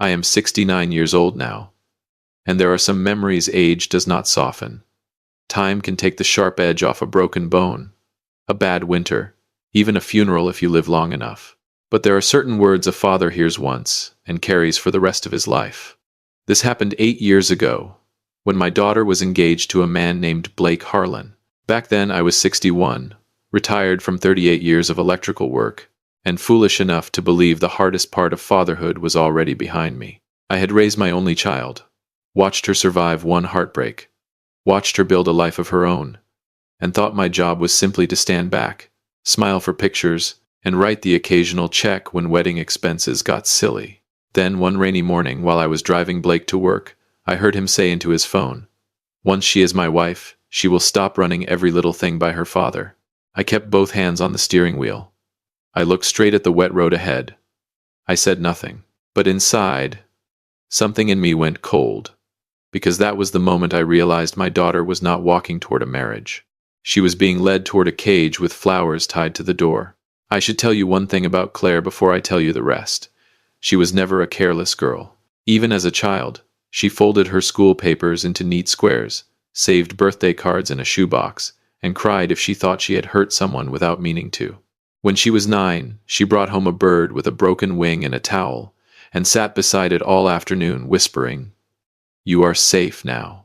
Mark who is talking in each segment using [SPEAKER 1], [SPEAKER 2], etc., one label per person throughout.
[SPEAKER 1] I am 69 years old now, and there are some memories age does not soften. Time can take the sharp edge off a broken bone, a bad winter, even a funeral if you live long enough. But there are certain words a father hears once and carries for the rest of his life. This happened 8 years ago, when my daughter was engaged to a man named Blake Harlan. Back then I was 61, retired from 38 years of electrical work, and foolish enough to believe the hardest part of fatherhood was already behind me. I had raised my only child, watched her survive one heartbreak, watched her build a life of her own, and thought my job was simply to stand back, smile for pictures, and write the occasional check when wedding expenses got silly. Then one rainy morning while I was driving Blake to work, I heard him say into his phone, "Once she is my wife, she will stop running every little thing by her father." I kept both hands on the steering wheel. I looked straight at the wet road ahead. I said nothing, but inside, something in me went cold, because that was the moment I realized my daughter was not walking toward a marriage. She was being led toward a cage with flowers tied to the door. I should tell you one thing about Claire before I tell you the rest. She was never a careless girl. Even as a child, she folded her school papers into neat squares, saved birthday cards in a shoebox, and cried if she thought she had hurt someone without meaning to. When she was 9, she brought home a bird with a broken wing and a towel, and sat beside it all afternoon whispering, "You are safe now."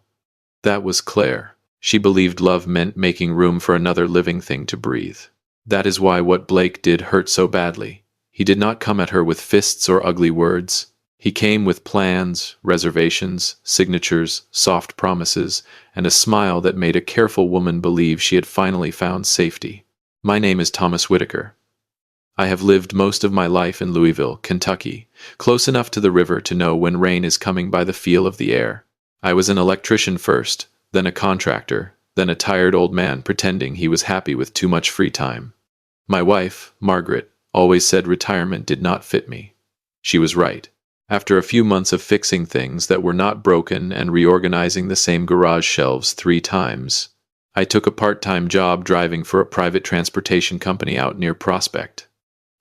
[SPEAKER 1] That was Claire. She believed love meant making room for another living thing to breathe. That is why what Blake did hurt so badly. He did not come at her with fists or ugly words. He came with plans, reservations, signatures, soft promises, and a smile that made a careful woman believe she had finally found safety. My name is Thomas Whitaker. I have lived most of my life in Louisville, Kentucky, close enough to the river to know when rain is coming by the feel of the air. I was an electrician first, then a contractor, then a tired old man pretending he was happy with too much free time. My wife, Margaret, always said retirement did not fit me. She was right. After a few months of fixing things that were not broken and reorganizing the same garage shelves 3 times, I took a part-time job driving for a private transportation company out near Prospect.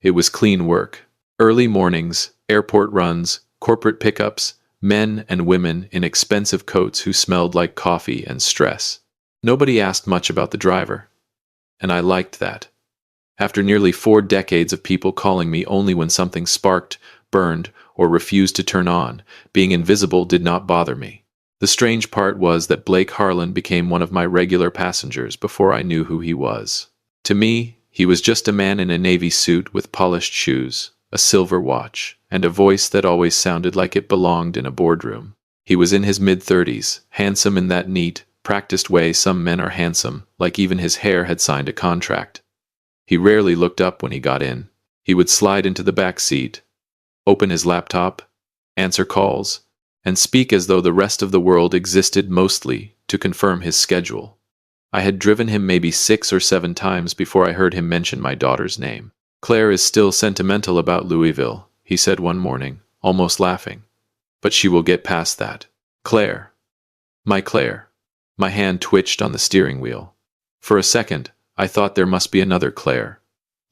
[SPEAKER 1] It was clean work. Early mornings, airport runs, corporate pickups, men and women in expensive coats who smelled like coffee and stress. Nobody asked much about the driver, and I liked that. After nearly 4 decades of people calling me only when something sparked, burned, or refused to turn on, being invisible did not bother me. The strange part was that Blake Harlan became one of my regular passengers before I knew who he was. To me, he was just a man in a navy suit with polished shoes, a silver watch, and a voice that always sounded like it belonged in a boardroom. He was in his mid-30s, handsome in that neat, practiced way some men are handsome, like even his hair had signed a contract. He rarely looked up when he got in. He would slide into the back seat, open his laptop, answer calls, and speak as though the rest of the world existed mostly to confirm his schedule. I had driven him maybe 6 or 7 times before I heard him mention my daughter's name. "Claire is still sentimental about Louisville," he said one morning, almost laughing. "But she will get past that." Claire. My Claire. My hand twitched on the steering wheel. For a second, I thought there must be another Claire.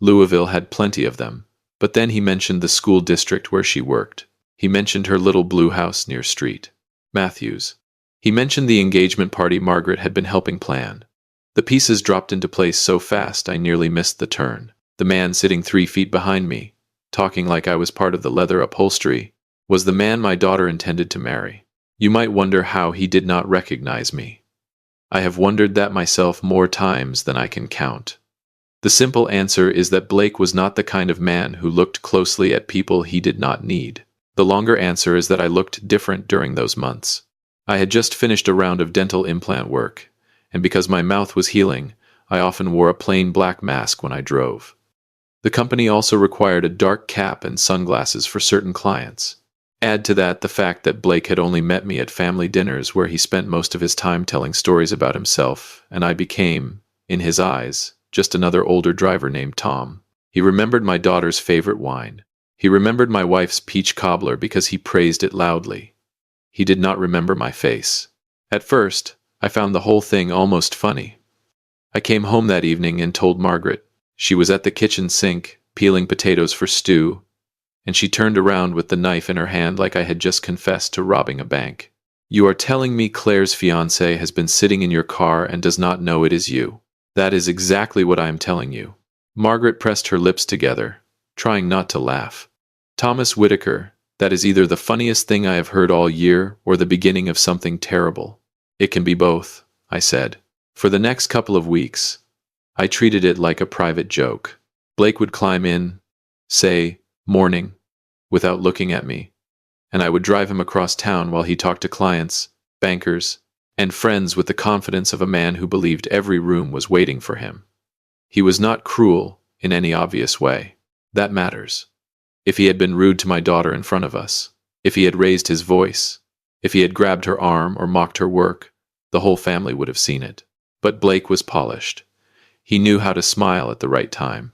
[SPEAKER 1] Louisville had plenty of them. But then he mentioned the school district where she worked. He mentioned her little blue house near Street Matthews. He mentioned the engagement party Margaret had been helping plan. The pieces dropped into place so fast I nearly missed the turn. The man sitting 3 feet behind me, talking like I was part of the leather upholstery, was the man my daughter intended to marry. You might wonder how he did not recognize me. I have wondered that myself more times than I can count. The simple answer is that Blake was not the kind of man who looked closely at people he did not need. The longer answer is that I looked different during those months. I had just finished a round of dental implant work, and because my mouth was healing, I often wore a plain black mask when I drove. The company also required a dark cap and sunglasses for certain clients. Add to that the fact that Blake had only met me at family dinners where he spent most of his time telling stories about himself, and I became, in his eyes, just another older driver named Tom. He remembered my daughter's favorite wine. He remembered my wife's peach cobbler because he praised it loudly. He did not remember my face. At first, I found the whole thing almost funny. I came home that evening and told Margaret. She was at the kitchen sink, peeling potatoes for stew, and she turned around with the knife in her hand like I had just confessed to robbing a bank. You are telling me Claire's fiancé has been sitting in your car and does not know it is you? That is exactly what I am telling you. Margaret pressed her lips together, trying not to laugh. Thomas Whitaker, that is either the funniest thing I have heard all year or the beginning of something terrible. It can be both, I said. For the next couple of weeks, I treated it like a private joke. Blake would climb in, say, "Morning," without looking at me, and I would drive him across town while he talked to clients, bankers, and friends with the confidence of a man who believed every room was waiting for him. He was not cruel in any obvious way. That matters. If he had been rude to my daughter in front of us, if he had raised his voice, if he had grabbed her arm or mocked her work, the whole family would have seen it. But Blake was polished. He knew how to smile at the right time.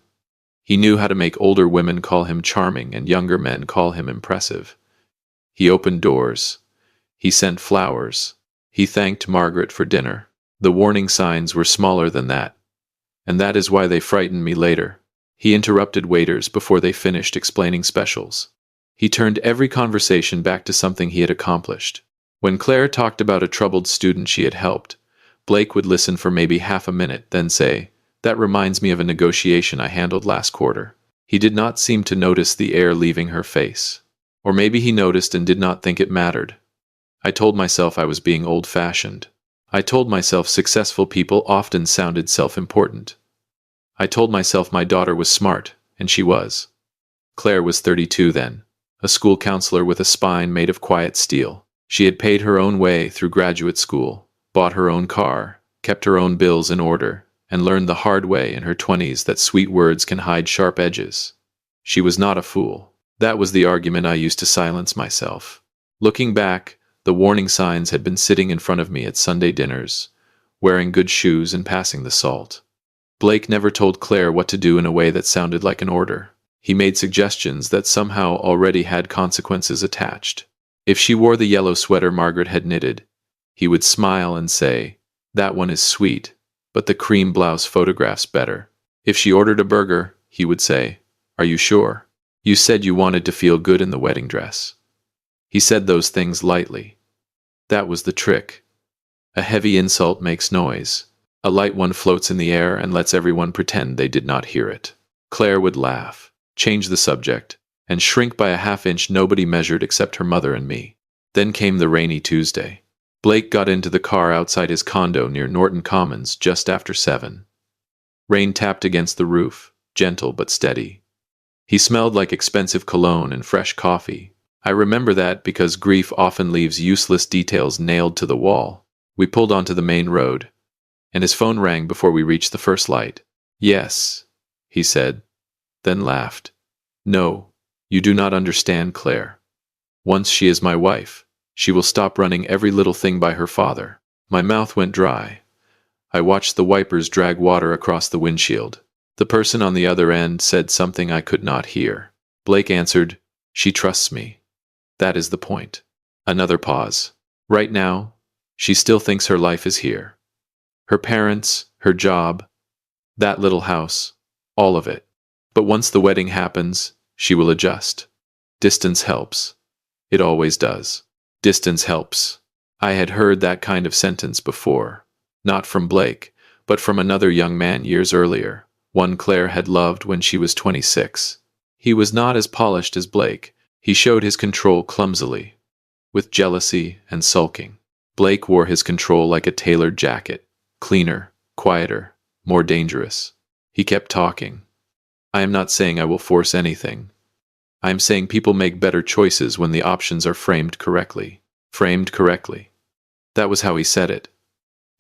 [SPEAKER 1] He knew how to make older women call him charming and younger men call him impressive. He opened doors. He sent flowers. He thanked Margaret for dinner. The warning signs were smaller than that, and that is why they frightened me later. He interrupted waiters before they finished explaining specials. He turned every conversation back to something he had accomplished. When Claire talked about a troubled student she had helped, Blake would listen for maybe half a minute, then say, "That reminds me of a negotiation I handled last quarter." He did not seem to notice the air leaving her face. Or maybe he noticed and did not think it mattered. I told myself I was being old-fashioned. I told myself successful people often sounded self-important. I told myself my daughter was smart, and she was. Claire was 32 then, a school counselor with a spine made of quiet steel. She had paid her own way through graduate school, bought her own car, kept her own bills in order, and learned the hard way in her 20s that sweet words can hide sharp edges. She was not a fool. That was the argument I used to silence myself. Looking back, the warning signs had been sitting in front of me at Sunday dinners, wearing good shoes and passing the salt. Blake never told Claire what to do in a way that sounded like an order. He made suggestions that somehow already had consequences attached. If she wore the yellow sweater Margaret had knitted, he would smile and say, "That one is sweet, but the cream blouse photographs better." If she ordered a burger, he would say, "Are you sure? You said you wanted to feel good in the wedding dress." He said those things lightly. That was the trick. A heavy insult makes noise. A light one floats in the air and lets everyone pretend they did not hear it. Claire would laugh, change the subject, and shrink by a half-inch nobody measured except her mother and me. Then came the rainy Tuesday. Blake got into the car outside his condo near Norton Commons just after 7. Rain tapped against the roof, gentle but steady. He smelled like expensive cologne and fresh coffee. I remember that because grief often leaves useless details nailed to the wall. We pulled onto the main road, and his phone rang before we reached the first light. "Yes," he said, then laughed. "No, you do not understand, Claire. Once she is my wife, she will stop running every little thing by her father." My mouth went dry. I watched the wipers drag water across the windshield. The person on the other end said something I could not hear. Blake answered, "She trusts me. That is the point." Another pause. Right now, she still thinks her life is here. Her parents, her job, that little house, all of it. But once the wedding happens, she will adjust. Distance helps. It always does. Distance helps. I had heard that kind of sentence before. Not from Blake, but from another young man years earlier, one Claire had loved when she was 26. He was not as polished as Blake. He showed his control clumsily, with jealousy and sulking. Blake wore his control like a tailored jacket, cleaner, quieter, more dangerous. He kept talking. "I am not saying I will force anything. I am saying people make better choices when the options are framed correctly." Framed correctly. That was how he said it.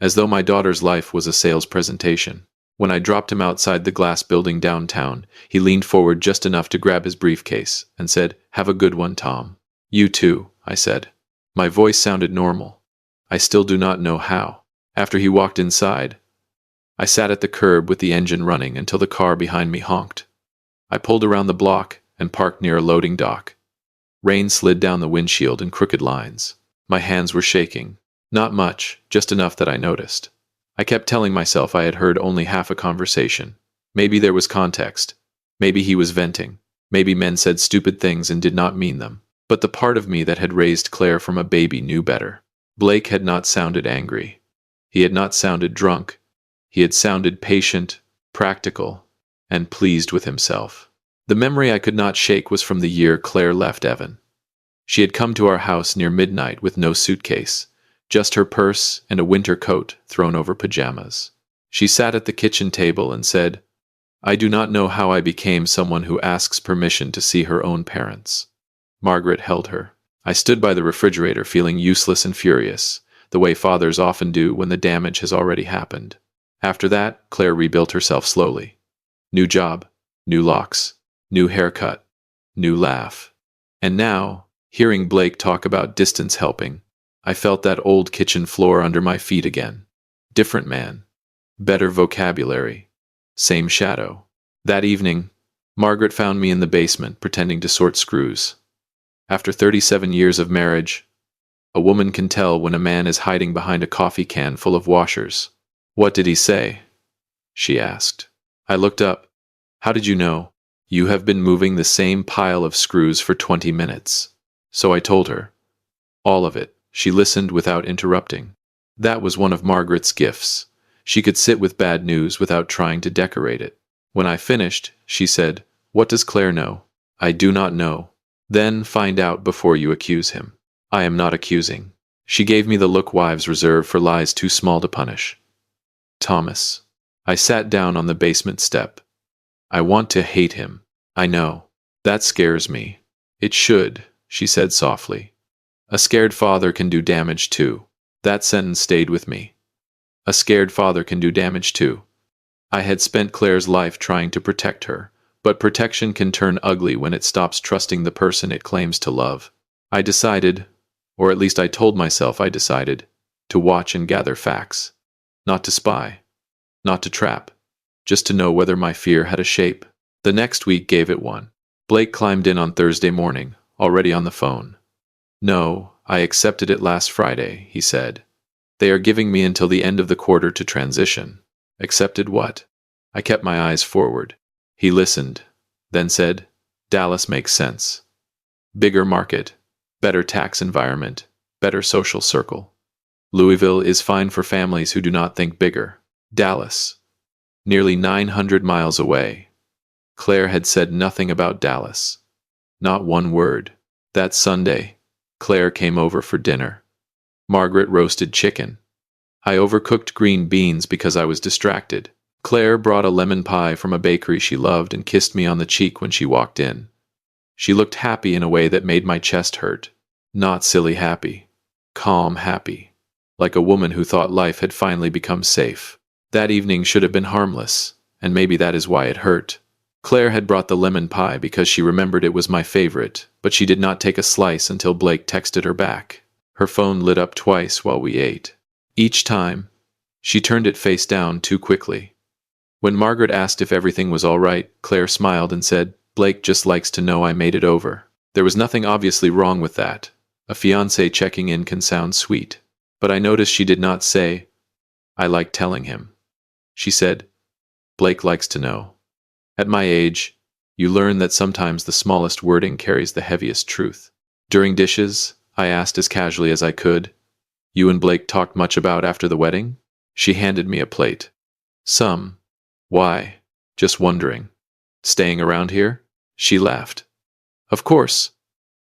[SPEAKER 1] As though my daughter's life was a sales presentation. When I dropped him outside the glass building downtown, he leaned forward just enough to grab his briefcase and said, "Have a good one, Tom." "You too," I said. My voice sounded normal. I still do not know how. After he walked inside, I sat at the curb with the engine running until the car behind me honked. I pulled around the block and parked near a loading dock. Rain slid down the windshield in crooked lines. My hands were shaking. Not much, just enough that I noticed. I kept telling myself I had heard only half a conversation. Maybe there was context. Maybe he was venting. Maybe men said stupid things and did not mean them. But the part of me that had raised Claire from a baby knew better. Blake had not sounded angry. He had not sounded drunk. He had sounded patient, practical, and pleased with himself. The memory I could not shake was from the year Claire left Evan. She had come to our house near midnight with no suitcase, just her purse and a winter coat thrown over pajamas. She sat at the kitchen table and said, "I do not know how I became someone who asks permission to see her own parents." Margaret held her. I stood by the refrigerator feeling useless and furious, the way fathers often do when the damage has already happened. After that, Claire rebuilt herself slowly. New job, new locks, new haircut, new laugh. And now, hearing Blake talk about distance helping, I felt that old kitchen floor under my feet again. Different man. Better vocabulary. Same shadow. That evening, Margaret found me in the basement pretending to sort screws. After 37 years of marriage, a woman can tell when a man is hiding behind a coffee can full of washers. "What did he say?" she asked. I looked up. "How did you know?" "You have been moving the same pile of screws for 20 minutes. So I told her. All of it. She listened without interrupting. That was one of Margaret's gifts. She could sit with bad news without trying to decorate it. When I finished, she said, "What does Claire know?" "I do not know." "Then find out before you accuse him." "I am not accusing." She gave me the look wives reserve for lies too small to punish. "Thomas." I sat down on the basement step. "I want to hate him. I know. That scares me." "It should," she said softly. "A scared father can do damage too." That sentence stayed with me. A scared father can do damage too. I had spent Claire's life trying to protect her, but protection can turn ugly when it stops trusting the person it claims to love. I decided, or at least I told myself I decided, to watch and gather facts. Not to spy. Not to trap. Just to know whether my fear had a shape. The next week gave it one. Blake climbed in on Thursday morning, already on the phone. "No, I accepted it last Friday," he said. "They are giving me until the end of the quarter to transition." "Accepted what?" I kept my eyes forward. He listened, then said, "Dallas makes sense. Bigger market, better tax environment, better social circle. Louisville is fine for families who do not think bigger. Dallas. Nearly 900 miles away." Claire had said nothing about Dallas. Not one word. That Sunday, Claire came over for dinner. Margaret roasted chicken. I overcooked green beans because I was distracted. Claire brought a lemon pie from a bakery she loved and kissed me on the cheek when she walked in. She looked happy in a way that made my chest hurt. Not silly happy. Calm happy. Like a woman who thought life had finally become safe. That evening should have been harmless, and maybe that is why it hurt. Claire had brought the lemon pie because she remembered it was my favorite, but she did not take a slice until Blake texted her back. Her phone lit up twice while we ate. Each time, she turned it face down too quickly. When Margaret asked if everything was all right, Claire smiled and said, "Blake just likes to know I made it over." There was nothing obviously wrong with that. A fiancé checking in can sound sweet. But I noticed she did not say, "I like telling him." She said, "Blake likes to know." At my age, you learn that sometimes the smallest wording carries the heaviest truth. During dishes, I asked as casually as I could, "You and Blake talked much about after the wedding?" She handed me a plate. "Some. Why?" "Just wondering." "Staying around here?" She laughed. "Of course.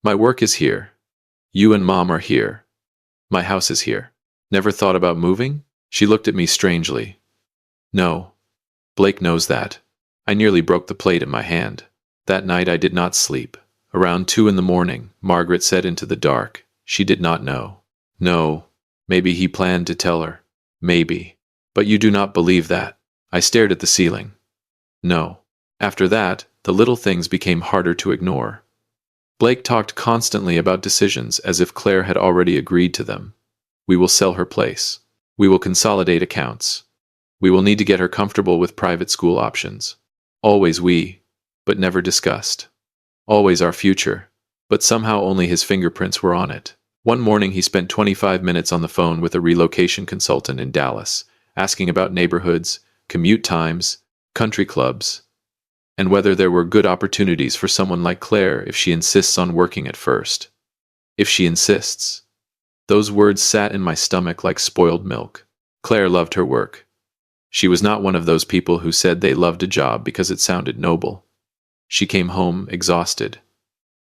[SPEAKER 1] My work is here. You and Mom are here. My house is here. Never thought about moving?" She looked at me strangely. "No. Blake knows that." I nearly broke the plate in my hand. That night I did not sleep. Around 2 in the morning, Margaret said into the dark, she did not know. "No. Maybe he planned to tell her. Maybe. But you do not believe that." I stared at the ceiling. "No." After that, the little things became harder to ignore. Blake talked constantly about decisions as if Claire had already agreed to them. We will sell her place. We will consolidate accounts. We will need to get her comfortable with private school options. Always we, but never discussed. Always our future, but somehow only his fingerprints were on it. One morning he spent 25 minutes on the phone with a relocation consultant in Dallas, asking about neighborhoods, commute times, country clubs. and whether there were good opportunities for someone like Claire if she insists on working at first. If she insists. Those words sat in my stomach like spoiled milk. Claire loved her work. She was not one of those people who said they loved a job because it sounded noble. She came home exhausted.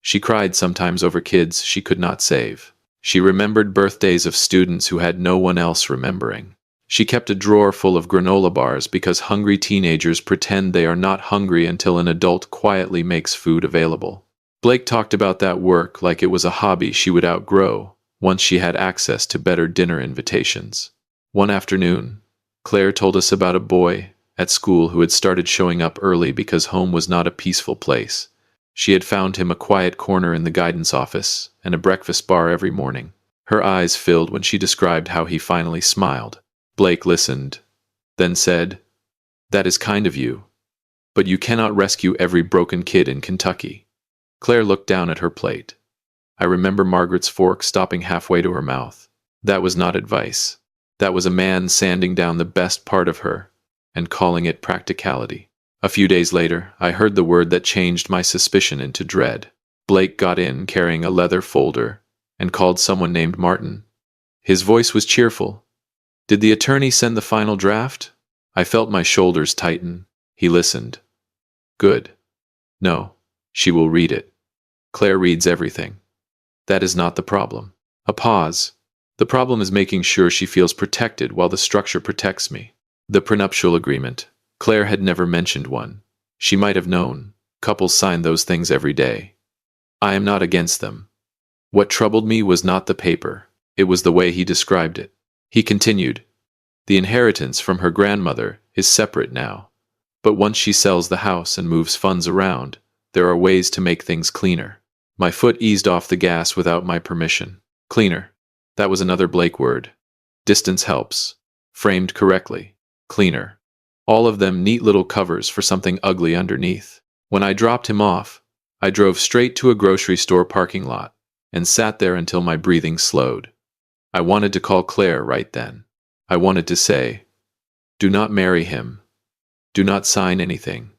[SPEAKER 1] She cried sometimes over kids she could not save. She remembered birthdays of students who had no one else remembering. She kept a drawer full of granola bars because hungry teenagers pretend they are not hungry until an adult quietly makes food available. Blake talked about that work like it was a hobby she would outgrow once she had access to better dinner invitations. One afternoon, Claire told us about a boy at school who had started showing up early because home was not a peaceful place. She had found him a quiet corner in the guidance office and a breakfast bar every morning. Her eyes filled when she described how he finally smiled. Blake listened, then said, "That is kind of you, but you cannot rescue every broken kid in Kentucky." Claire looked down at her plate. I remember Margaret's fork stopping halfway to her mouth. That was not advice. That was a man sanding down the best part of her and calling it practicality. A few days later, I heard the word that changed my suspicion into dread. Blake got in carrying a leather folder and called someone named Martin. His voice was cheerful. "Did the attorney send the final draft?" I felt my shoulders tighten. He listened. "Good. No, she will read it. Claire reads everything. That is not the problem." A pause. "The problem is making sure she feels protected while the structure protects me." The prenuptial agreement. Claire had never mentioned one. She might have known. Couples sign those things every day. I am not against them. What troubled me was not the paper. It was the way he described it. He continued, "The inheritance from her grandmother is separate now. But once she sells the house and moves funds around, there are ways to make things cleaner." My foot eased off the gas without my permission. Cleaner. That was another Blake word. Distance helps. Framed correctly. Cleaner. All of them neat little covers for something ugly underneath. When I dropped him off, I drove straight to a grocery store parking lot and sat there until my breathing slowed. I wanted to call Claire right then. I wanted to say, "Do not marry him. Do not sign anything.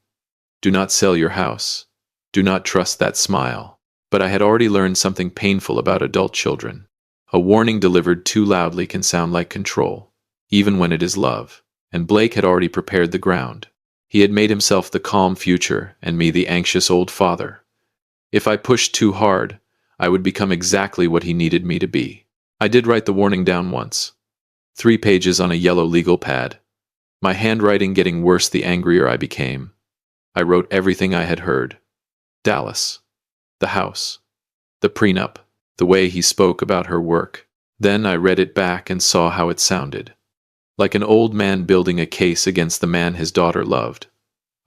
[SPEAKER 1] Do not sell your house. Do not trust that smile." But I had already learned something painful about adult children. A warning delivered too loudly can sound like control, even when it is love. And Blake had already prepared the ground. He had made himself the calm future and me the anxious old father. If I pushed too hard, I would become exactly what he needed me to be. I did write the warning down once. 3 pages on a yellow legal pad. My handwriting getting worse the angrier I became. I wrote everything I had heard. Dallas. The house. The prenup. The way he spoke about her work. Then I read it back and saw how it sounded. Like an old man building a case against the man his daughter loved.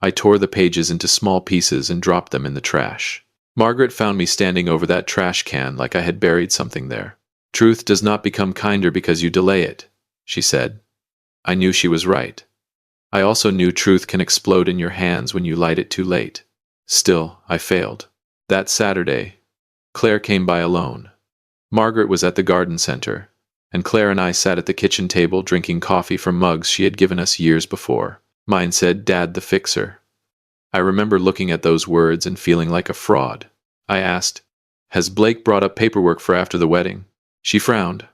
[SPEAKER 1] I tore the pages into small pieces and dropped them in the trash. Margaret found me standing over that trash can like I had buried something there. "Truth does not become kinder because you delay it," she said. I knew she was right. I also knew truth can explode in your hands when you light it too late. Still, I failed. That Saturday, Claire came by alone. Margaret was at the garden center, and Claire and I sat at the kitchen table drinking coffee from mugs she had given us years before. Mine said, "Dad the Fixer." I remember looking at those words and feeling like a fraud. I asked, "Has Blake brought up paperwork for after the wedding?" She frowned.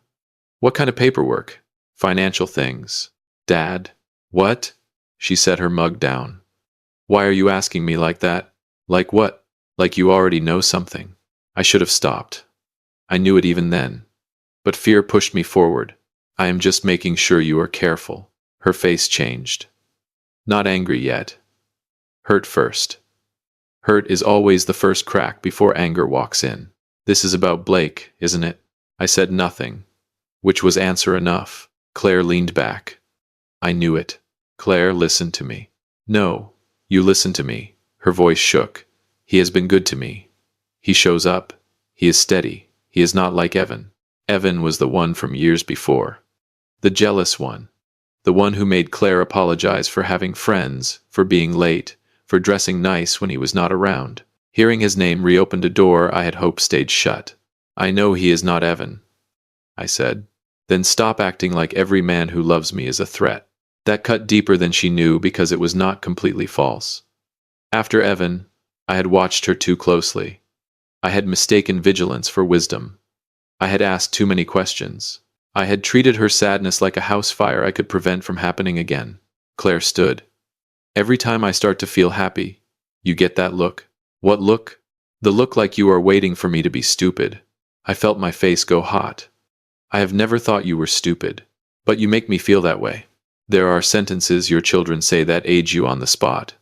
[SPEAKER 1] "What kind of paperwork?" "Financial things." "Dad." "What?" She set her mug down. "Why are you asking me like that?" "Like what?" "Like you already know something." I should have stopped. I knew it even then. But fear pushed me forward. "I am just making sure you are careful." Her face changed. Not angry yet. Hurt first. Hurt is always the first crack before anger walks in. "This is about Blake, isn't it?" I said nothing, which was answer enough. Claire leaned back. I knew it. "Claire, listen to me." "No, you listen to me." Her voice shook. "He has been good to me. He shows up. He is steady. He is not like Evan." Evan was the one from years before. The jealous one. The one who made Claire apologize for having friends, for being late, for dressing nice when he was not around. Hearing his name reopened a door I had hoped stayed shut. "I know he is not Evan," I said. "Then stop acting like every man who loves me is a threat." That cut deeper than she knew because it was not completely false. After Evan, I had watched her too closely. I had mistaken vigilance for wisdom. I had asked too many questions. I had treated her sadness like a house fire I could prevent from happening again. Claire stood. Every time I start to feel happy, you get that look. What look? The look like you are waiting for me to be stupid. I felt my face go hot. I have never thought you were stupid, but you make me feel that way. There are sentences your children say that age you on the spot.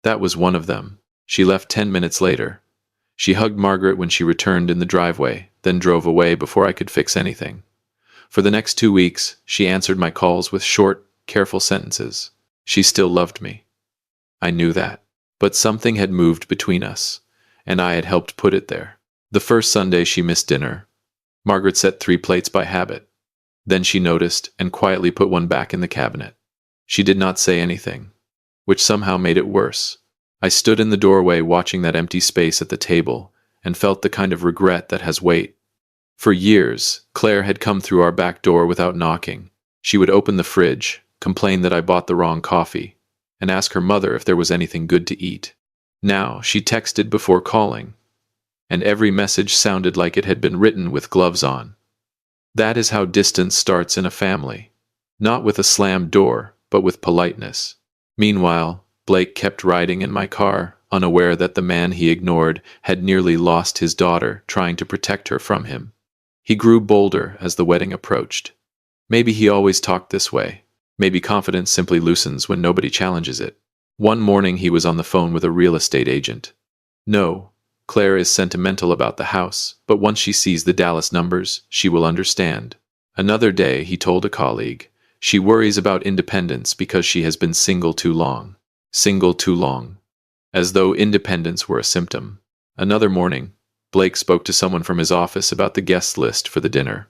[SPEAKER 1] That was one of them. She left 10 minutes later. She hugged Margaret when she returned in the driveway, then drove away before I could fix anything. For the next 2 weeks, she answered my calls with short, careful sentences. She still loved me. I knew that. But something had moved between us, and I had helped put it there. The first Sunday she missed dinner. Margaret set 3 plates by habit. Then she noticed and quietly put one back in the cabinet. She did not say anything, which somehow made it worse. I stood in the doorway watching that empty space at the table and felt the kind of regret that has weight. For years, Claire had come through our back door without knocking. She would open the fridge, complain that I bought the wrong coffee, and ask her mother if there was anything good to eat. Now she texted before calling, and every message sounded like it had been written with gloves on. That is how distance starts in a family. Not with a slammed door, but with politeness. Meanwhile, Blake kept riding in my car, unaware that the man he ignored had nearly lost his daughter trying to protect her from him. He grew bolder as the wedding approached. Maybe he always talked this way. Maybe confidence simply loosens when nobody challenges it. One morning he was on the phone with a real estate agent. No, Claire is sentimental about the house, but once she sees the Dallas numbers, she will understand. Another day, he told a colleague, she worries about independence because she has been single too long. Single too long. As though independence were a symptom. Another morning, Blake spoke to someone from his office about the guest list for the dinner.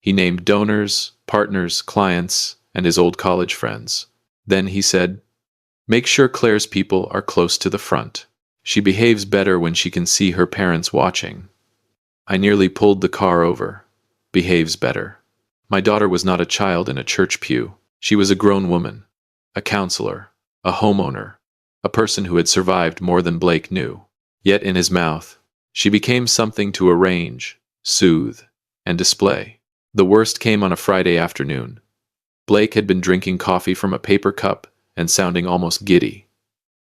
[SPEAKER 1] He named donors, partners, clients, and his old college friends. Then he said, "Make sure Claire's people are close to the front. She behaves better when she can see her parents watching." I nearly pulled the car over. Behaves better. My daughter was not a child in a church pew. She was a grown woman, a counselor, a homeowner, a person who had survived more than Blake knew. Yet in his mouth, she became something to arrange, soothe, and display. The worst came on a Friday afternoon. Blake had been drinking coffee from a paper cup and sounding almost giddy.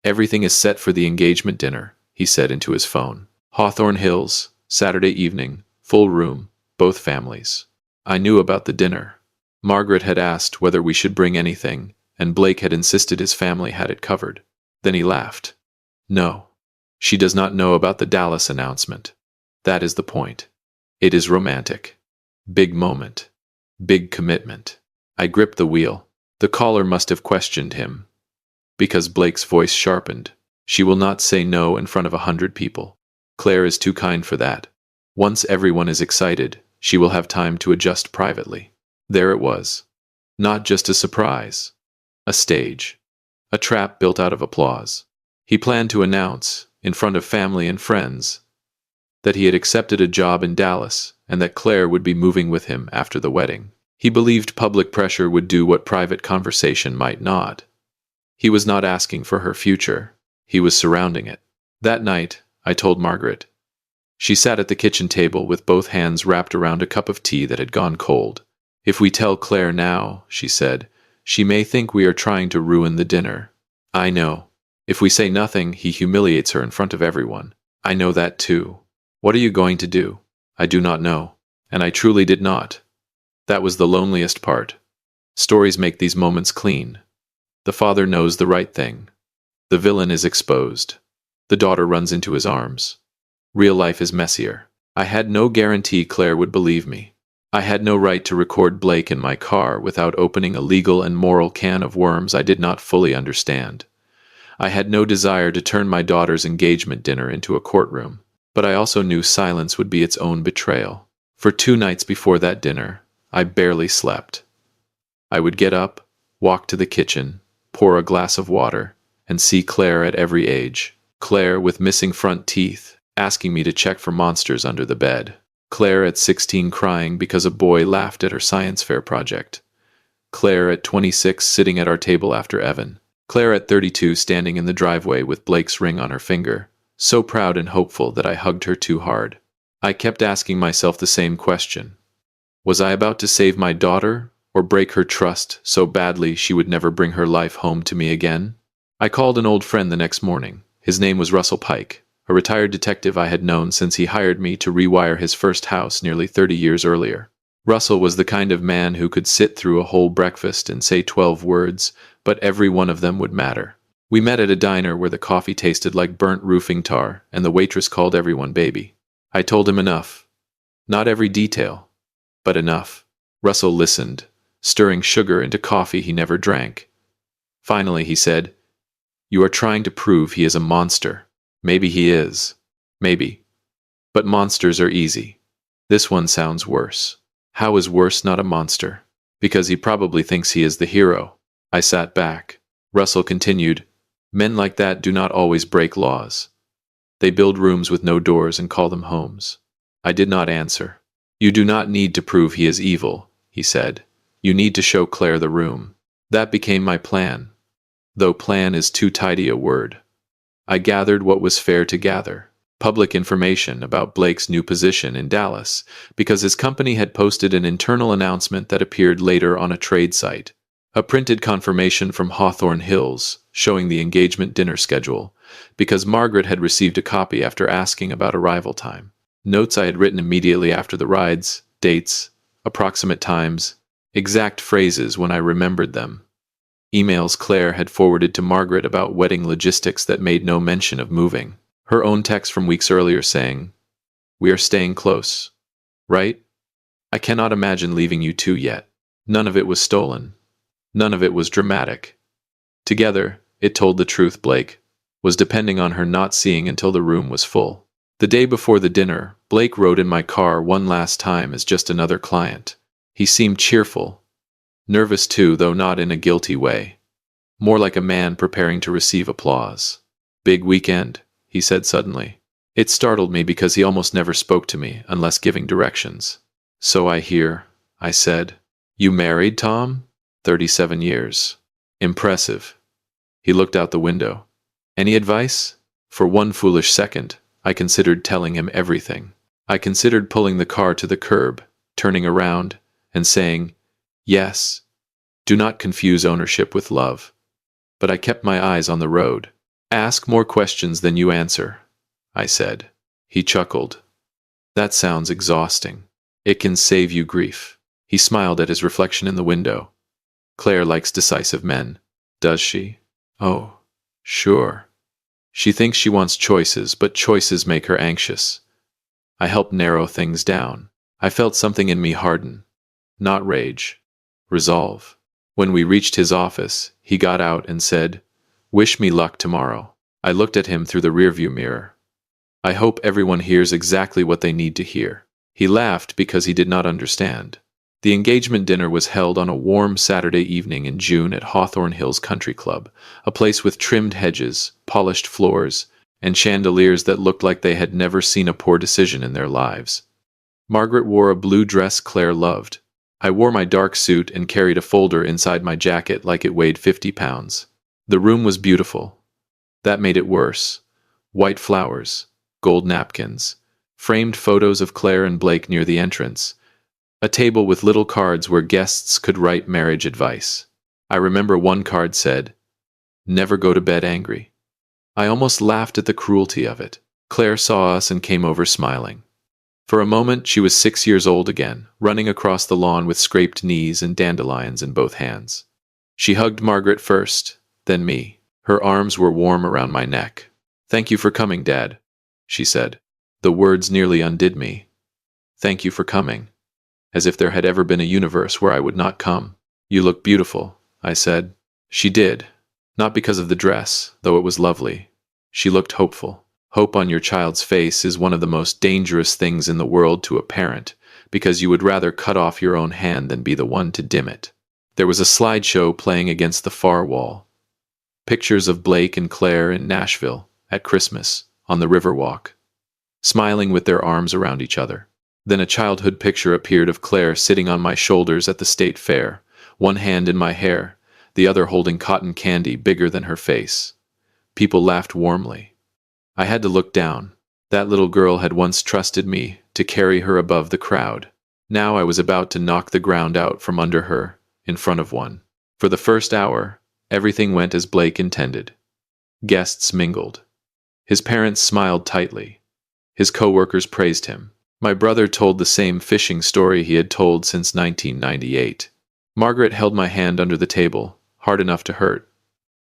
[SPEAKER 1] "Everything is set for the engagement dinner," he said into his phone. "Hawthorne Hills, Saturday evening, full room, both families." I knew about the dinner. Margaret had asked whether we should bring anything, and Blake had insisted his family had it covered. Then he laughed. "No, she does not know about the Dallas announcement. That is the point. It is romantic. Big moment. Big commitment." I gripped the wheel. The caller must have questioned him. Because Blake's voice sharpened. "She will not say no in front of 100 people. Claire is too kind for that. Once everyone is excited, she will have time to adjust privately." There it was. Not just a surprise. A stage. A trap built out of applause. He planned to announce, in front of family and friends, that he had accepted a job in Dallas and that Claire would be moving with him after the wedding. He believed public pressure would do what private conversation might not. He was not asking for her future. He was surrounding it. That night, I told Margaret. She sat at the kitchen table with both hands wrapped around a cup of tea that had gone cold. "If we tell Claire now," she said, "she may think we are trying to ruin the dinner." "I know. If we say nothing, he humiliates her in front of everyone. I know that too." "What are you going to do?" "I do not know." And I truly did not. That was the loneliest part. Stories make these moments clean. The father knows the right thing. The villain is exposed. The daughter runs into his arms. Real life is messier. I had no guarantee Claire would believe me. I had no right to record Blake in my car without opening a legal and moral can of worms I did not fully understand. I had no desire to turn my daughter's engagement dinner into a courtroom, but I also knew silence would be its own betrayal. For 2 nights before that dinner, I barely slept. I would get up, walk to the kitchen, pour a glass of water, and see Claire at every age. Claire with missing front teeth, asking me to check for monsters under the bed. Claire at 16 crying because a boy laughed at her science fair project. Claire at 26 sitting at our table after Evan. Claire at 32 standing in the driveway with Blake's ring on her finger, so proud and hopeful that I hugged her too hard. I kept asking myself the same question. Was I about to save my daughter, or break her trust so badly she would never bring her life home to me again? I called an old friend the next morning. His name was Russell Pike, a retired detective I had known since he hired me to rewire his first house nearly 30 years earlier. Russell was the kind of man who could sit through a whole breakfast and say 12 words, but every one of them would matter. We met at a diner where the coffee tasted like burnt roofing tar, and the waitress called everyone baby. I told him enough. Not every detail, but enough. Russell listened, stirring sugar into coffee he never drank. Finally, he said, "You are trying to prove he is a monster. Maybe he is. Maybe. But monsters are easy. This one sounds worse." How is worse not a monster? Because he probably thinks he is the hero. I sat back. Russell continued, "Men like that do not always break laws. They build rooms with no doors and call them homes." I did not answer. "You do not need to prove he is evil," he said. "You need to show Claire the room." That became my plan. Though plan is too tidy a word. I gathered what was fair to gather. Public information about Blake's new position in Dallas, because his company had posted an internal announcement that appeared later on a trade site. A printed confirmation from Hawthorne Hills, showing the engagement dinner schedule, because Margaret had received a copy after asking about arrival time. Notes I had written immediately after the rides, dates, approximate times, exact phrases when I remembered them. Emails Claire had forwarded to Margaret about wedding logistics that made no mention of moving. Her own text from weeks earlier saying, "We are staying close. Right? I cannot imagine leaving you two yet." None of it was stolen. None of it was dramatic. Together, it told the truth Blake was depending on her not seeing until the room was full. The day before the dinner, Blake rode in my car one last time as just another client. He seemed cheerful. Nervous too, though not in a guilty way. More like a man preparing to receive applause. "Big weekend," he said suddenly. It startled me because he almost never spoke to me unless giving directions. "So I hear," I said. "You married, Tom?" 37 years. Impressive. He looked out the window. Any advice? For one foolish second, I considered telling him everything. I considered pulling the car to the curb, turning around, and saying, "Yes. Do not confuse ownership with love." But I kept my eyes on the road. "Ask more questions than you answer," I said. He chuckled. "That sounds exhausting. It can save you grief." He smiled at his reflection in the window. "Claire likes decisive men." "Does she?" "Oh, sure. She thinks she wants choices, but choices make her anxious." I helped narrow things down. I felt something in me harden. Not rage. Resolve. When we reached his office, he got out and said, "Wish me luck tomorrow." I looked at him through the rearview mirror. I hope everyone hears exactly what they need to hear. He laughed because he did not understand. The engagement dinner was held on a warm Saturday evening in June at Hawthorne Hills Country Club, a place with trimmed hedges, polished floors, and chandeliers that looked like they had never seen a poor decision in their lives. Margaret wore a blue dress Claire loved. I wore my dark suit and carried a folder inside my jacket like it weighed 50 pounds. The room was beautiful. That made it worse. White flowers, gold napkins, framed photos of Claire and Blake near the entrance, a table with little cards where guests could write marriage advice. I remember one card said, "Never go to bed angry." I almost laughed at the cruelty of it. Claire saw us and came over smiling. For a moment, she was 6 years old again, running across the lawn with scraped knees and dandelions in both hands. She hugged Margaret first, then me. Her arms were warm around my neck. "Thank you for coming, Dad," she said. The words nearly undid me. Thank you for coming. As if there had ever been a universe where I would not come. "You look beautiful," I said. She did. Not because of the dress, though it was lovely. She looked hopeful. Hope on your child's face is one of the most dangerous things in the world to a parent, because you would rather cut off your own hand than be the one to dim it. There was a slideshow playing against the far wall. Pictures of Blake and Claire in Nashville, at Christmas, on the Riverwalk, smiling with their arms around each other. Then a childhood picture appeared of Claire sitting on my shoulders at the state fair, one hand in my hair, the other holding cotton candy bigger than her face. People laughed warmly. I had to look down. That little girl had once trusted me to carry her above the crowd. Now I was about to knock the ground out from under her, in front of one. For the first hour, everything went as Blake intended. Guests mingled. His parents smiled tightly. His co-workers praised him. My brother told the same fishing story he had told since 1998. Margaret held my hand under the table, hard enough to hurt.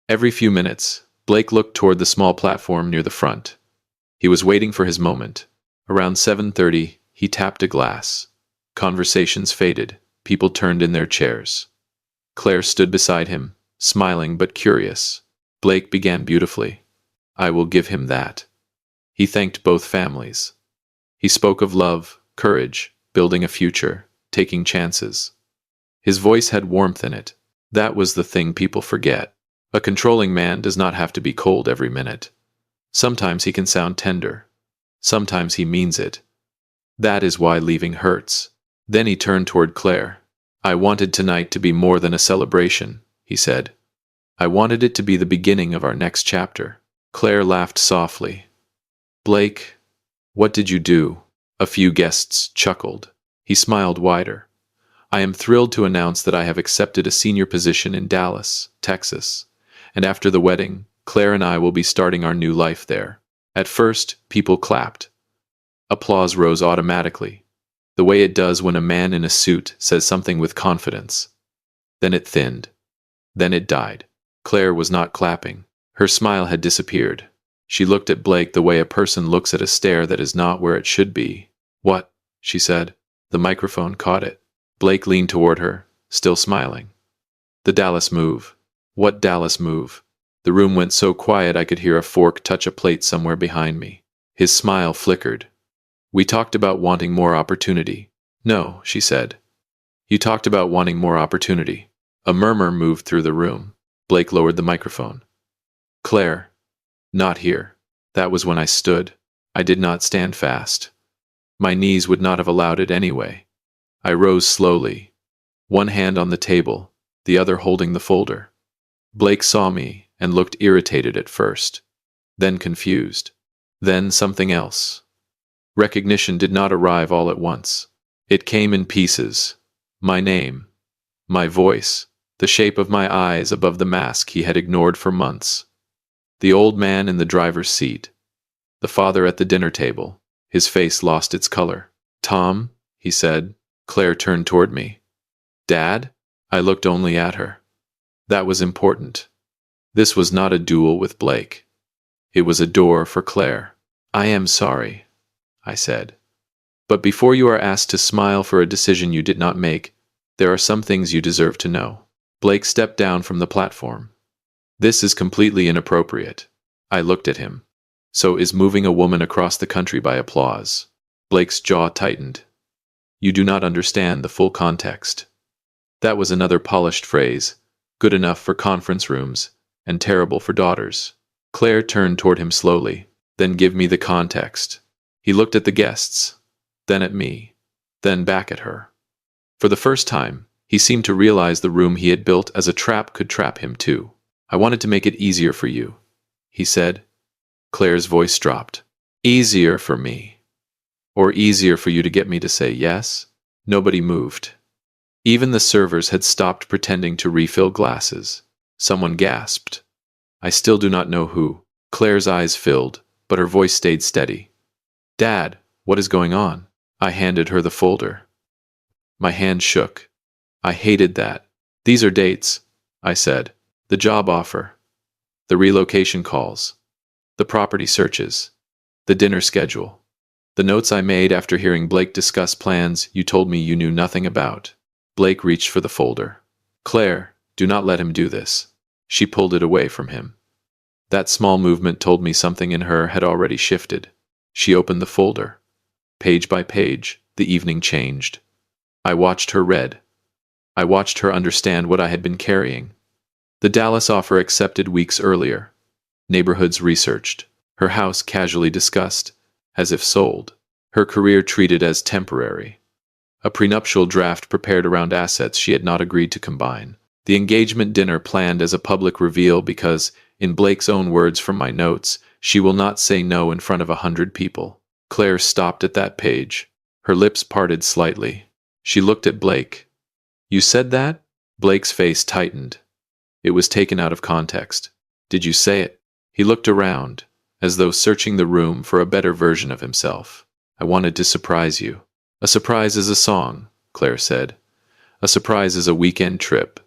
[SPEAKER 1] Every few minutes, Blake looked toward the small platform near the front. He was waiting for his moment. Around 7:30, he tapped a glass. Conversations faded. People turned in their chairs. Claire stood beside him, smiling but curious. Blake began beautifully. I will give him that. He thanked both families. He spoke of love, courage, building a future, taking chances. His voice had warmth in it. That was the thing people forget. A controlling man does not have to be cold every minute. Sometimes he can sound tender. Sometimes he means it. That is why leaving hurts. Then he turned toward Claire. I wanted tonight to be more than a celebration, he said. I wanted it to be the beginning of our next chapter. Claire laughed softly. Blake, what did you do? A few guests chuckled. He smiled wider. I am thrilled to announce that I have accepted a senior position in Dallas, Texas, and after the wedding, Claire and I will be starting our new life there. At first, people clapped. Applause rose automatically, the way it does when a man in a suit says something with confidence. Then it thinned. Then it died. Claire was not clapping. Her smile had disappeared. She looked at Blake the way a person looks at a stair that is not where it should be. What? She said. The microphone caught it. Blake leaned toward her, still smiling. The Dallas move. What Dallas move? The room went so quiet I could hear a fork touch a plate somewhere behind me. His smile flickered. We talked about wanting more opportunity. No, she said. You talked about wanting more opportunity. A murmur moved through the room. Blake lowered the microphone. Claire. Not here. That was when I stood. I did not stand fast. My knees would not have allowed it anyway. I rose slowly, one hand on the table, the other holding the folder. Blake saw me and looked irritated at first, then confused, then something else. Recognition did not arrive all at once. It came in pieces. My name, my voice, the shape of my eyes above the mask he had ignored for months. The old man in the driver's seat. The father at the dinner table. His face lost its color. Tom, he said. Claire turned toward me. Dad? I looked only at her. That was important. This was not a duel with Blake. It was a door for Claire. I am sorry, I said. But before you are asked to smile for a decision you did not make, there are some things you deserve to know. Blake stepped down from the platform. This is completely inappropriate. I looked at him. So is moving a woman across the country by applause. Blake's jaw tightened. You do not understand the full context. That was another polished phrase, good enough for conference rooms, and terrible for daughters. Claire turned toward him slowly. Then give me the context. He looked at the guests, then at me, then back at her. For the first time, he seemed to realize the room he had built as a trap could trap him too. I wanted to make it easier for you, he said. Claire's voice dropped. Easier for me. Or easier for you to get me to say yes? Nobody moved. Even the servers had stopped pretending to refill glasses. Someone gasped. I still do not know who. Claire's eyes filled, but her voice stayed steady. Dad, what is going on? I handed her the folder. My hand shook. I hated that. These are dates, I said. The job offer. The relocation calls. The property searches. The dinner schedule. The notes I made after hearing Blake discuss plans you told me you knew nothing about. Blake reached for the folder. Claire, do not let him do this. She pulled it away from him. That small movement told me something in her had already shifted. She opened the folder. Page by page, the evening changed. I watched her read. I watched her understand what I had been carrying. The Dallas offer accepted weeks earlier. Neighborhoods researched. Her house casually discussed, as if sold. Her career treated as temporary. A prenuptial draft prepared around assets she had not agreed to combine. The engagement dinner planned as a public reveal because, in Blake's own words from my notes, she will not say no in front of 100 people. Claire stopped at that page. Her lips parted slightly. She looked at Blake. You said that? Blake's face tightened. It was taken out of context. Did you say it? He looked around, as though searching the room for a better version of himself. I wanted to surprise you. A surprise is a song, Claire said. A surprise is a weekend trip.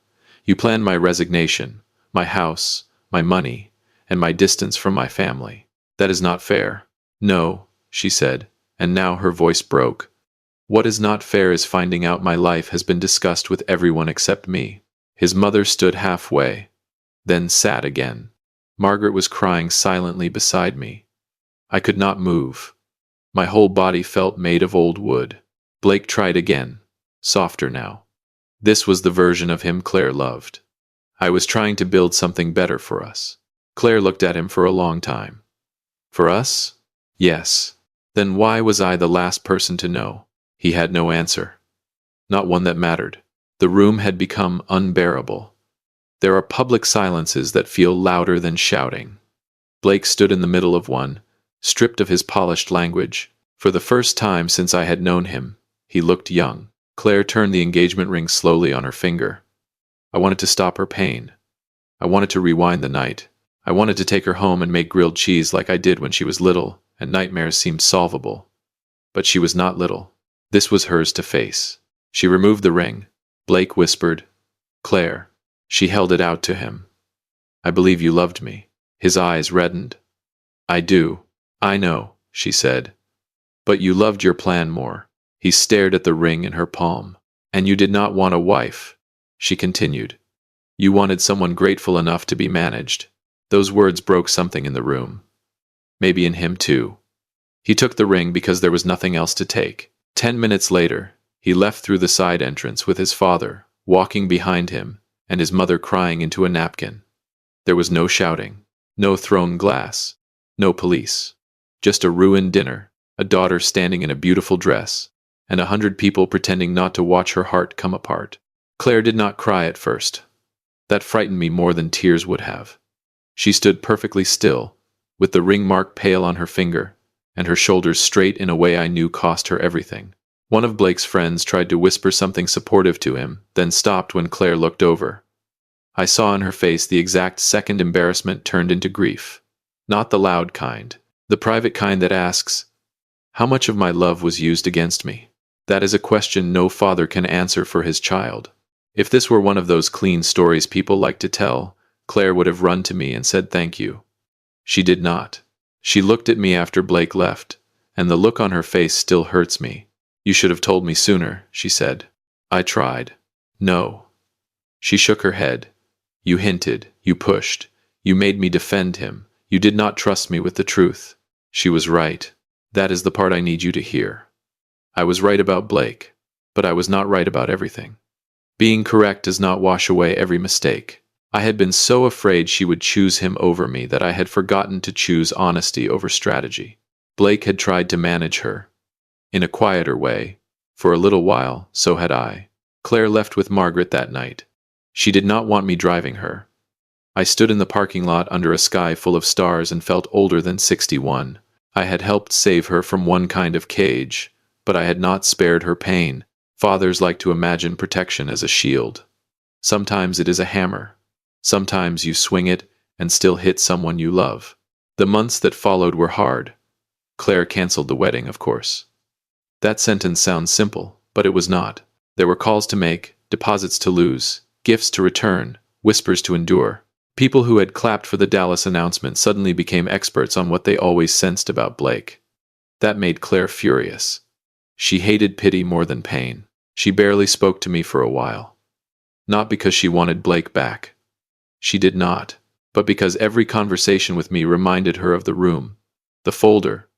[SPEAKER 1] You planned my resignation, my house, my money, and my distance from my family. That is not fair. No, she said, and now her voice broke. What is not fair is finding out my life has been discussed with everyone except me. His mother stood halfway, then sat again. Margaret was crying silently beside me. I could not move. My whole body felt made of old wood. Blake tried again, softer now. This was the version of him Claire loved. I was trying to build something better for us. Claire looked at him for a long time. For us? Yes. Then why was I the last person to know? He had no answer. Not one that mattered. The room had become unbearable. There are public silences that feel louder than shouting. Blake stood in the middle of one, stripped of his polished language. For the first time since I had known him, he looked young. Claire turned the engagement ring slowly on her finger. I wanted to stop her pain. I wanted to rewind the night. I wanted to take her home and make grilled cheese like I did when she was little, and nightmares seemed solvable. But she was not little. This was hers to face. She removed the ring. Blake whispered, Claire. She held it out to him. I believe you loved me. His eyes reddened. I do. I know, she said. But you loved your plan more. He stared at the ring in her palm. And you did not want a wife, she continued. You wanted someone grateful enough to be managed. Those words broke something in the room. Maybe in him too. He took the ring because there was nothing else to take. 10 minutes later, he left through the side entrance with his father, walking behind him, and his mother crying into a napkin. There was no shouting, no thrown glass, no police. Just a ruined dinner, a daughter standing in a beautiful dress, and 100 people pretending not to watch her heart come apart. Claire did not cry at first. That frightened me more than tears would have. She stood perfectly still, with the ring mark pale on her finger, and her shoulders straight in a way I knew cost her everything. One of Blake's friends tried to whisper something supportive to him, then stopped when Claire looked over. I saw in her face the exact second embarrassment turned into grief. Not the loud kind, the private kind that asks, how much of my love was used against me? That is a question no father can answer for his child. If this were one of those clean stories people like to tell, Claire would have run to me and said thank you. She did not. She looked at me after Blake left, and the look on her face still hurts me. You should have told me sooner, she said. I tried. No. She shook her head. You hinted, you pushed, you made me defend him. You did not trust me with the truth. She was right. That is the part I need you to hear. I was right about Blake, but I was not right about everything. Being correct does not wash away every mistake. I had been so afraid she would choose him over me that I had forgotten to choose honesty over strategy. Blake had tried to manage her. In a quieter way. For a little while, so had I. Claire left with Margaret that night. She did not want me driving her. I stood in the parking lot under a sky full of stars and felt older than 61. I had helped save her from one kind of cage, but I had not spared her pain. Fathers like to imagine protection as a shield. Sometimes it is a hammer. Sometimes you swing it and still hit someone you love. The months that followed were hard. Claire canceled the wedding, of course. That sentence sounds simple, but it was not. There were calls to make, deposits to lose, gifts to return, whispers to endure. People who had clapped for the Dallas announcement suddenly became experts on what they always sensed about Blake. That made Claire furious. She hated pity more than pain. She barely spoke to me for a while. Not because she wanted Blake back. She did not, but because every conversation with me reminded her of the room, the folder,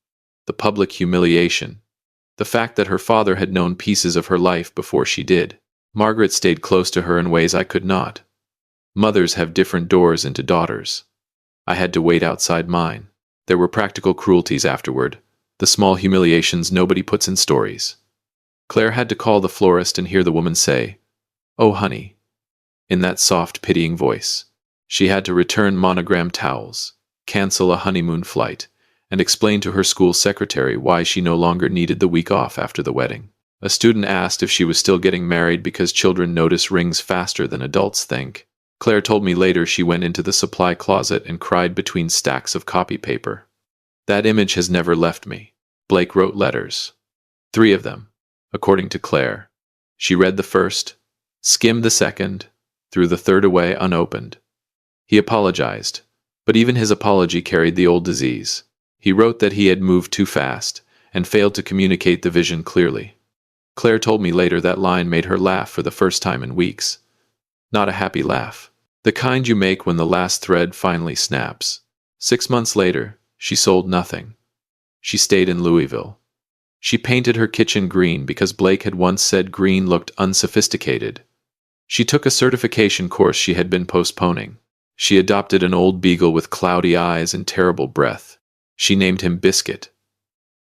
[SPEAKER 1] the public humiliation, the fact that her father had known pieces of her life before she did. Margaret stayed close to her in ways I could not. Mothers have different doors into daughters. I had to wait outside mine. There were practical cruelties afterward, the small humiliations nobody puts in stories. Claire had to call the florist and hear the woman say, "Oh, honey, in that soft, pitying voice. She had to return monogrammed towels, cancel a honeymoon flight, and explain to her school secretary why she no longer needed the week off after the wedding. A student asked if she was still getting married because children notice rings faster than adults think. Claire told me later she went into the supply closet and cried between stacks of copy paper. That image has never left me. Blake wrote letters. 3 of them, according to Claire. She read the first, skimmed the second, threw the third away unopened. He apologized, but even his apology carried the old disease. He wrote that he had moved too fast and failed to communicate the vision clearly. Claire told me later that line made her laugh for the first time in weeks. Not a happy laugh. The kind you make when the last thread finally snaps. 6 months later, she sold nothing. She stayed in Louisville. She painted her kitchen green because Blake had once said green looked unsophisticated. She took a certification course she had been postponing. She adopted an old beagle with cloudy eyes and terrible breath. She named him Biscuit.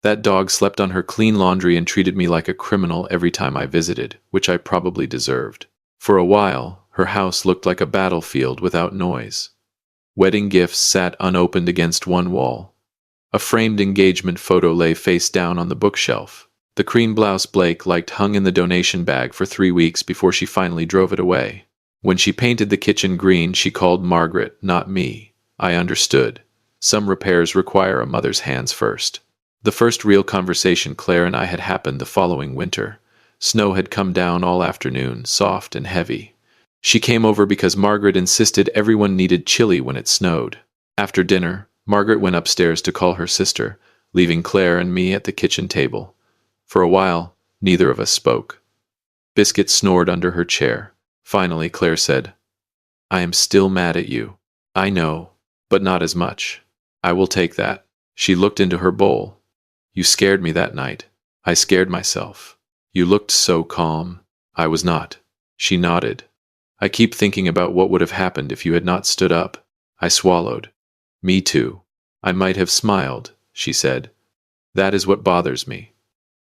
[SPEAKER 1] That dog slept on her clean laundry and treated me like a criminal every time I visited, which I probably deserved. For a while, her house looked like a battlefield without noise. Wedding gifts sat unopened against one wall. A framed engagement photo lay face down on the bookshelf. The cream blouse Blake liked hung in the donation bag for 3 weeks before she finally drove it away. When she painted the kitchen green, she called Margaret, not me. I understood. Some repairs require a mother's hands first. The first real conversation Claire and I had happened the following winter. Snow had come down all afternoon, soft and heavy. She came over because Margaret insisted everyone needed chili when it snowed. After dinner, Margaret went upstairs to call her sister, leaving Claire and me at the kitchen table. For a while, neither of us spoke. Biscuit snored under her chair. Finally, Claire said, "I am still mad at you. I know, but not as much. I will take that." She looked into her bowl. "You scared me that night. I scared myself. You looked so calm." I was not. She nodded. "I keep thinking about what would have happened if you had not stood up." I swallowed. "Me too. I might have smiled," she said. "That is what bothers me.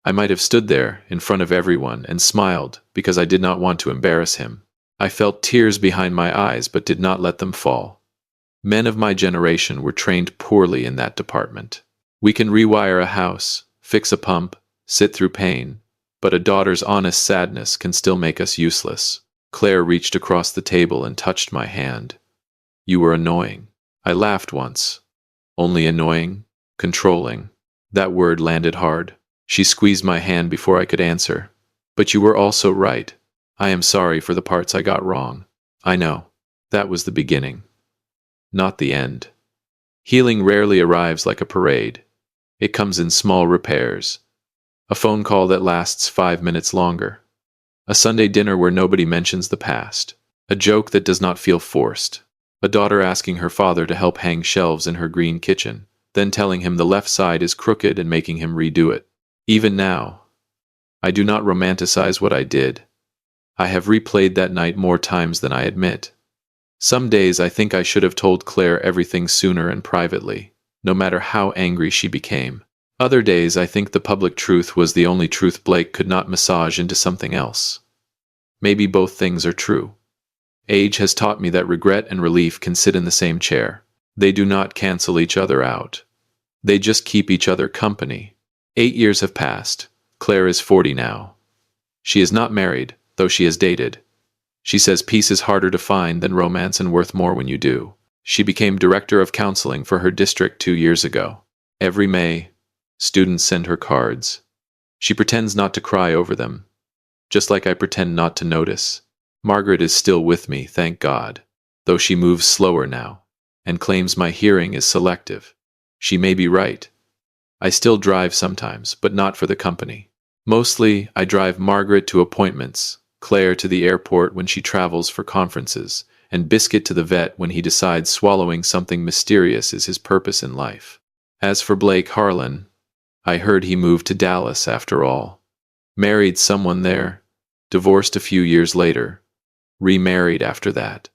[SPEAKER 1] I might have stood there, in front of everyone, and smiled, because I did not want to embarrass him. I felt tears behind my eyes, but did not let them fall. Men of my generation were trained poorly in that department. We can rewire a house, fix a pump, sit through pain, but a daughter's honest sadness can still make us useless." Claire reached across the table and touched my hand. "You were annoying." I laughed once. "Only annoying? Controlling?" That word landed hard. She squeezed my hand before I could answer. "But you were also right. I am sorry for the parts I got wrong." "I know. That was the beginning. Not the end." Healing rarely arrives like a parade. It comes in small repairs. A phone call that lasts 5 minutes longer. A Sunday dinner where nobody mentions the past. A joke that does not feel forced. A daughter asking her father to help hang shelves in her green kitchen, then telling him the left side is crooked and making him redo it. Even now, I do not romanticize what I did. I have replayed that night more times than I admit. Some days I think I should have told Claire everything sooner and privately, no matter how angry she became. Other days I think the public truth was the only truth Blake could not massage into something else. Maybe both things are true. Age has taught me that regret and relief can sit in the same chair. They do not cancel each other out. They just keep each other company. 8 years have passed. Claire is 40 now. She is not married, though she has dated. She says peace is harder to find than romance and worth more when you do. She became director of counseling for her district 2 years ago. Every May, students send her cards. She pretends not to cry over them, just like I pretend not to notice. Margaret is still with me, thank God, though she moves slower now, and claims my hearing is selective. She may be right. I still drive sometimes, but not for the company. Mostly, I drive Margaret to appointments, Claire to the airport when she travels for conferences, and Biscuit to the vet when he decides swallowing something mysterious is his purpose in life. As for Blake Harlan, I heard he moved to Dallas after all. Married someone there, divorced a few years later, remarried after that.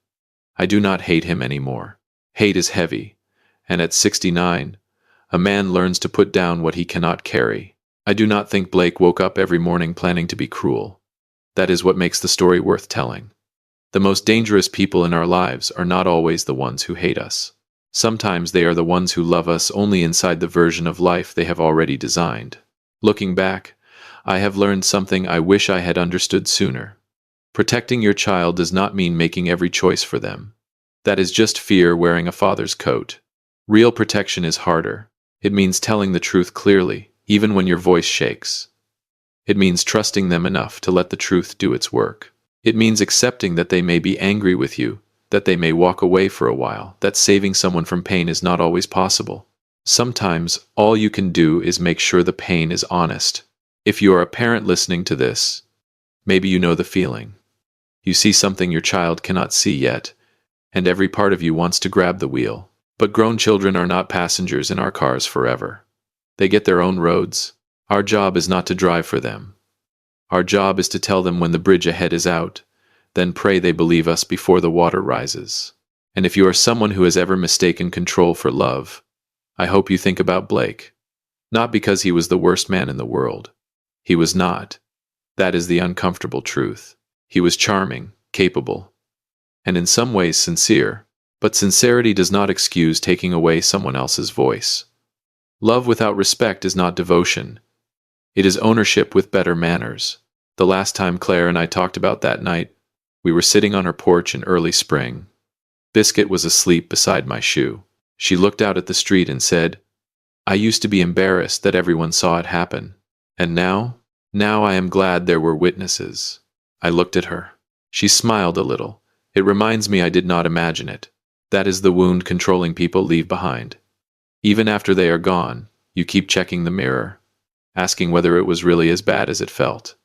[SPEAKER 1] I do not hate him anymore. Hate is heavy, and at 69, a man learns to put down what he cannot carry. I do not think Blake woke up every morning planning to be cruel. That is what makes the story worth telling. The most dangerous people in our lives are not always the ones who hate us. Sometimes they are the ones who love us only inside the version of life they have already designed. Looking back, I have learned something I wish I had understood sooner. Protecting your child does not mean making every choice for them. That is just fear wearing a father's coat. Real protection is harder. It means telling the truth clearly, even when your voice shakes. It means trusting them enough to let the truth do its work. It means accepting that they may be angry with you, that they may walk away for a while, that saving someone from pain is not always possible. Sometimes, all you can do is make sure the pain is honest. If you are a parent listening to this, maybe you know the feeling. You see something your child cannot see yet, and every part of you wants to grab the wheel. But grown children are not passengers in our cars forever. They get their own roads. Our job is not to drive for them. Our job is to tell them when the bridge ahead is out, then pray they believe us before the water rises. And if you are someone who has ever mistaken control for love, I hope you think about Blake. Not because he was the worst man in the world. He was not. That is the uncomfortable truth. He was charming, capable, and in some ways sincere. But sincerity does not excuse taking away someone else's voice. Love without respect is not devotion. It is ownership with better manners. The last time Claire and I talked about that night, we were sitting on her porch in early spring. Biscuit was asleep beside my shoe. She looked out at the street and said, "I used to be embarrassed that everyone saw it happen. And now I am glad there were witnesses." I looked at her. She smiled a little. "It reminds me I did not imagine it. That is the wound controlling people leave behind. Even after they are gone, you keep checking the mirror, asking whether it was really as bad as it felt.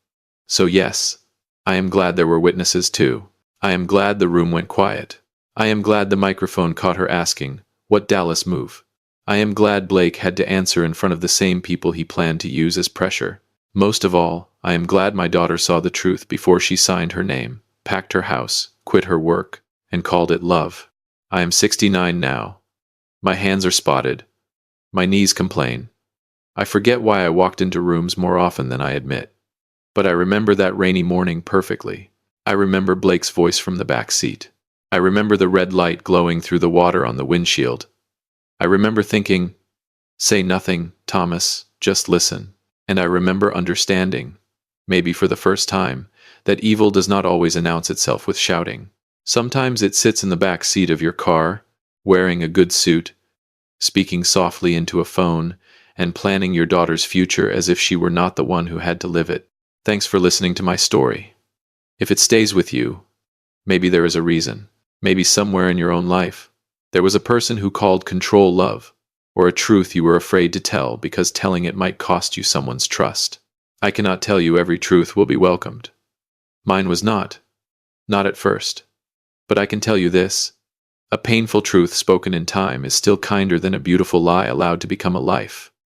[SPEAKER 1] So yes, I am glad there were witnesses too. I am glad the room went quiet. I am glad the microphone caught her asking, 'What Dallas move?' I am glad Blake had to answer in front of the same people he planned to use as pressure. Most of all, I am glad my daughter saw the truth before she signed her name, packed her house, quit her work, and called it love. I am 69 now. My hands are spotted. My knees complain. I forget why I walked into rooms more often than I admit. But I remember that rainy morning perfectly. I remember Blake's voice from the back seat. I remember the red light glowing through the water on the windshield. I remember thinking, "Say nothing, Thomas, just listen." And I remember understanding, maybe for the first time, that evil does not always announce itself with shouting. Sometimes it sits in the back seat of your car, wearing a good suit, speaking softly into a phone, and planning your daughter's future as if she were not the one who had to live it. Thanks for listening to my story. If it stays with you, maybe there is a reason. Maybe somewhere in your own life, there was a person who called control love, or a truth you were afraid to tell because telling it might cost you someone's trust. I cannot tell you every truth will be welcomed. Mine was not at first. But I can tell you this: a painful truth spoken in time is still kinder than a beautiful lie allowed to become a life.